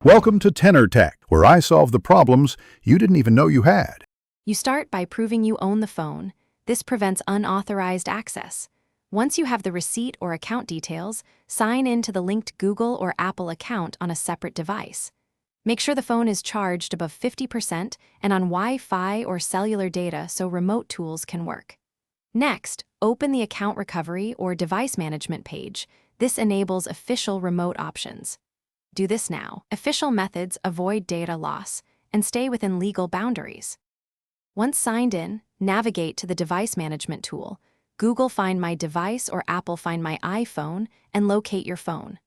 Welcome to Tenor Tech, where I solve the problems you didn't even know you had. You start by proving you own the phone. This prevents unauthorized access. Once you have the receipt or account details, sign in to the linked Google or Apple account on a separate device. Make sure the phone is charged above 50% and on Wi-Fi or cellular data so remote tools can work. Next, open the account recovery or device management page. This enables official remote options. Do this now. Official methods avoid data loss and stay within legal boundaries. Once signed in, navigate to the device management tool, Google Find My Device or Apple Find My iPhone, and locate your phone.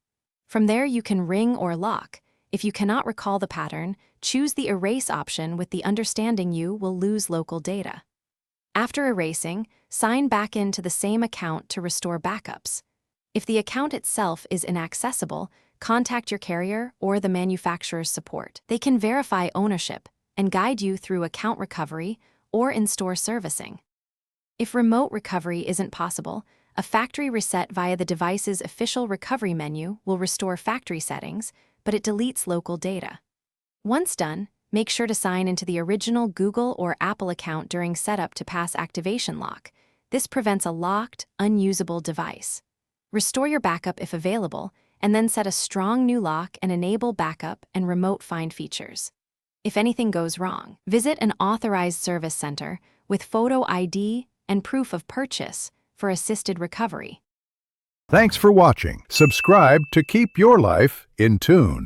From there, you can ring or lock. If you cannot recall the pattern, choose the erase option with the understanding you will lose local data. After erasing, sign back into the same account to restore backups. If the account itself is inaccessible, contact your carrier or the manufacturer's support. They can verify ownership and guide you through account recovery or in-store servicing. If remote recovery isn't possible, a factory reset via the device's official recovery menu will restore factory settings, but it deletes local data. Once done, make sure to sign into the original Google or Apple account during setup to pass activation lock. This prevents a locked, unusable device. Restore your backup if available, and then set a strong new lock and enable backup and remote find features. If anything goes wrong, visit an authorized service center with photo ID and proof of purchase for assisted recovery. Thanks for watching. Subscribe to keep your life in tune.